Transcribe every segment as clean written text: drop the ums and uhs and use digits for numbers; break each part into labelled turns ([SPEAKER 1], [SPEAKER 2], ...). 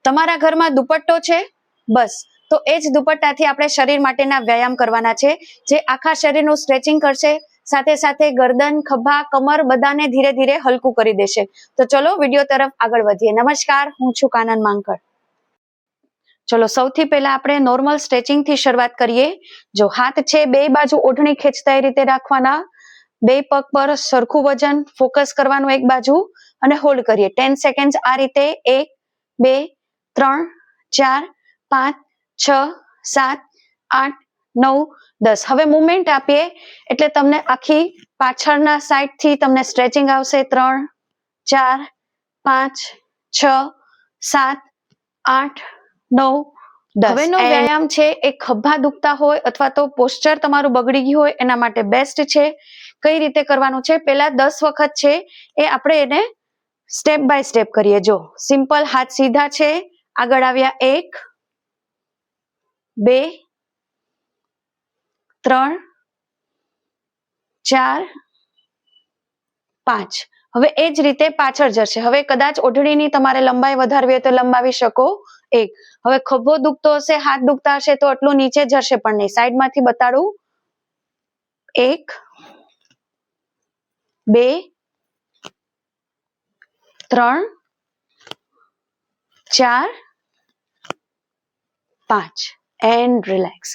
[SPEAKER 1] તમારા ઘરમાં દુપટ્ટો છે, બસ તો એ જ દુપટ્ટાથી આપણે શરીર માટેના વ્યાયામ કરવાના છે, જે આખા શરીરનું સ્ટ્રેચિંગ કરશે, સાથે સાથે ગરદન, ખભા, કમર બધાને ધીરે ધીરે હલકું કરી દેશે. તો ચલો વિડીયો તરફ આગળ વધીએ. નમસ્કાર, હું છું કાનન માંકડ. ચલો સૌથી પહેલા આપણે નોર્મલ સ્ટ્રેચિંગ થી શરૂઆત કરીએ. જો હાથ છે બે બાજુ ઓઢણી ખેંચતા એ રીતે રાખવાના, બે પગ પર સરખું વજન ફોકસ કરવાનું એક બાજુ અને હોલ્ડ કરીએ 10 સેકન્ડ આ રીતે. 1 2 3 4 5 6 7 8 9 10. હવે મુવમેન્ટ આપીએ એટલે તમને આખી પાછળના સાઈડ થી તમને સ્ટ્રેચિંગ આવશે. 3 4 5 6 7 8 9 10. હવેનો વ્યાયામ છે એ ખભા દુખતા હોય અથવા તો પોસ્ચર તમારું બગડી ગયું હોય એના માટે બેસ્ટ છે. કઈ રીતે કરવાનું છે, પહેલા 10 વખત છે એ આપણે એને સ્ટેપ બાય સ્ટેપ કરીએ. જો સિમ્પલ, હાથ સીધા છે, આગળ આવ્યા 1 2 3 4 5. હવે એ જ રીતે પાછળ જશે. હવે કદાચ ઓઢણીની તમારે લંબાઈ વધારવી હોય તો લંબાવી શકો 1. હવે ખભો દુખતો હશે, હાથ દુખતા હશે તો એટલું નીચે જશે પણ નહીં. સાઈડમાંથી બતાડું. 1 2 3 4 5 એન્ડ રિલેક્સ.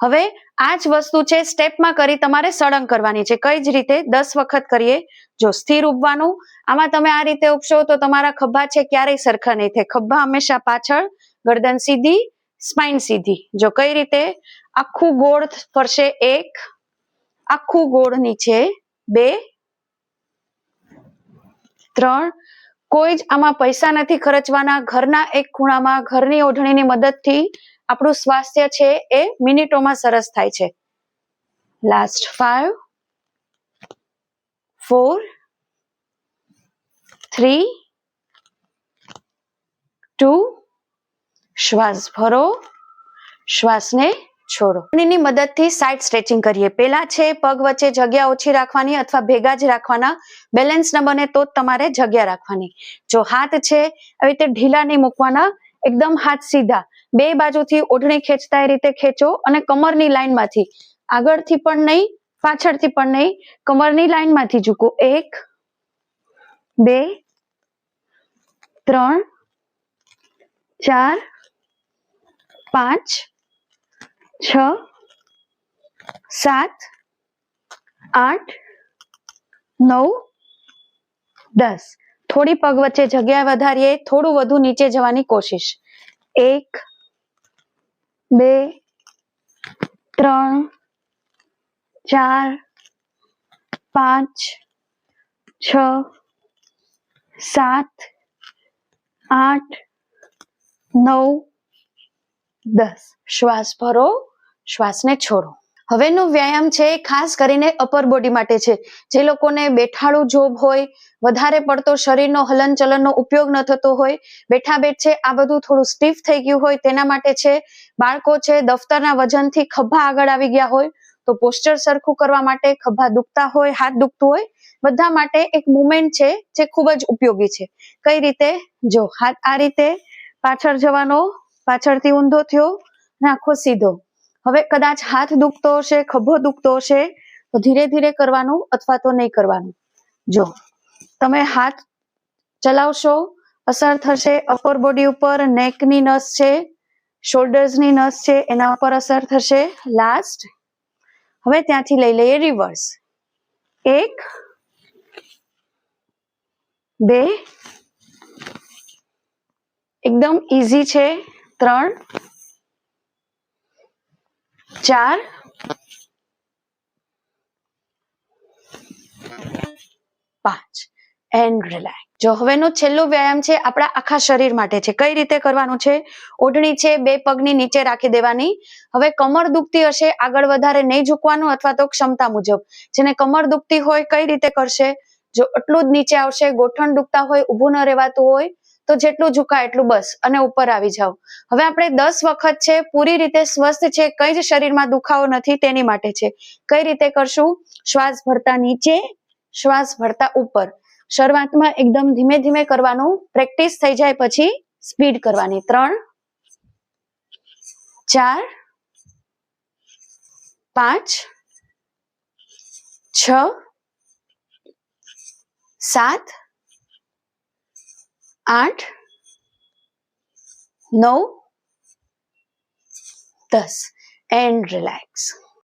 [SPEAKER 1] હવે આ જ વસ્તુ છે સ્ટેપમાં કરી તમારે સળંગ કરવાની છે. કઈ જ રીતે 10 વખત કરીએ. જો સ્થિર ઉભવાનું, આમાં તમે આ રીતે ઉપશો તો તમારા ખભા છે ક્યારેય સરખા નહીં થાય. ખભા હંમેશા પાછળ, ગરદન સીધી, સ્પાઇન સીધી. જો કઈ રીતે આખું ગોળ ફરશે. 1 આખું ગોળ નીચે, 2 3. કોઈ જ આમાં પૈસા નથી ખર્ચવાના. ઘરના એક ખૂણામાં ઘરની ઓઢણીની મદદથી આપણું સ્વાસ્થ્ય છે એ મિનિટોમાં સરસ થાય છે. લાસ્ટ 5 4 3 2. શ્વાસ ભરો, શ્વાસને છોડો. ની મદદથી સાઈડ સ્ટ્રેચિંગ કરીએ. પહેલા છે પગ વચ્ચે જગ્યા ઓછી રાખવાની અથવા ભેગા જ રાખવાના. બેલેન્સ ન બને તો જ તમારે જગ્યા રાખવાની. જો હાથ છે આવી રીતે ઢીલા નહીં મૂકવાના, એકદમ હાથ સીધા, બે બાજુથી ઓઢણી ખેંચતા એ રીતે ખેંચો અને કમરની લાઈનમાંથી, આગળથી પણ નહીં, પાછળથી પણ નહીં, કમરની લાઈનમાંથી ઝૂકો. 1 2 3 4 5 6 7 8 9 10. થોડી પગ વચ્ચે જગ્યા વધારીએ, થોડું વધુ નીચે જવાની કોશિશ. 1 2 3 4 5 6 7 8 9 10. શ્વાસ ભરો, શ્વાસને છોડો. હવેનો વ્યાયામ છે ખાસ કરીને અપર બોડી માટે છે. જે લોકોને બેઠાડું જોબ હોય, વધારે પડતો શરીરનો હલનચલનનો ઉપયોગ ન થતો હોય, બેઠા બેઠ છે આ બધું થોડું સ્ટીફ થઈ ગયું હોય તેના માટે છે. બાળકો છે દફતરના વજનથી ખભા આગળ આવી ગયા હોય તો પોસ્ચર સરખું કરવા માટે, ખભા દુખતા હોય, હાથ દુખતું હોય, બધા માટે એક મુવમેન્ટ છે જે ખૂબ જ ઉપયોગી છે. કઈ રીતે? જો હાથ આ રીતે પાછળ જવાનો, પાછળથી ઊંધો થયો અને આખો સીધો. હવે કદાચ હાથ દુખતો હશે, ખભો દુખતો હશે તો ધીરે ધીરે કરવાનું અથવા તો નહીં કરવાનું. જો તમે હાથ ચલાવશો, અસર થશે અપર બોડી ઉપર. નેકની નસ છે, શોલ્ડર્સની નસ છે, એના ઉપર અસર થશે. લાસ્ટ. હવે ત્યાંથી લઈ લઈએ રિવર્સ. 1 2 એકદમ ઈઝી છે. 3 4 5 એન્ડ રિલેક્સ. જો હવેનો છેલ્લો વ્યાયામ છે આપણા આખા શરીર માટે છે. કઈ રીતે કરવાનું છે? ઓઢણી છે બે પગની નીચે રાખી દેવાની. હવે કમર દુખતી હશે, આગળ વધારે નહીં ઝૂકવાનું અથવા તો ક્ષમતા મુજબ. જેને કમર દુખતી હોય કઈ રીતે કરશે? જો એટલું જ નીચે આવશે. ગોઠણ દુખતા હોય, ઊભું ન રહેવાતું હોય તો જેટલું ઝુકાય એટલું બસ અને ઉપર આવી જાવ. હવે આપણે 10 વખત છે પૂરી રીતે સ્વસ્થ છે, કઈ જ શરીરમાં દુખાવો નથી તેની માટે છે. કઈ રીતે કરશું? શ્વાસ ભરતા નીચે, શ્વાસ ભરતા ઉપર. શરૂઆતમાં એકદમ ધીમે ધીમે કરવાનું, પ્રેક્ટિસ થઈ જાય પછી સ્પીડ કરવાની 3 4 5 6 7 8 9 10 એન્ડ રિલેક્સ.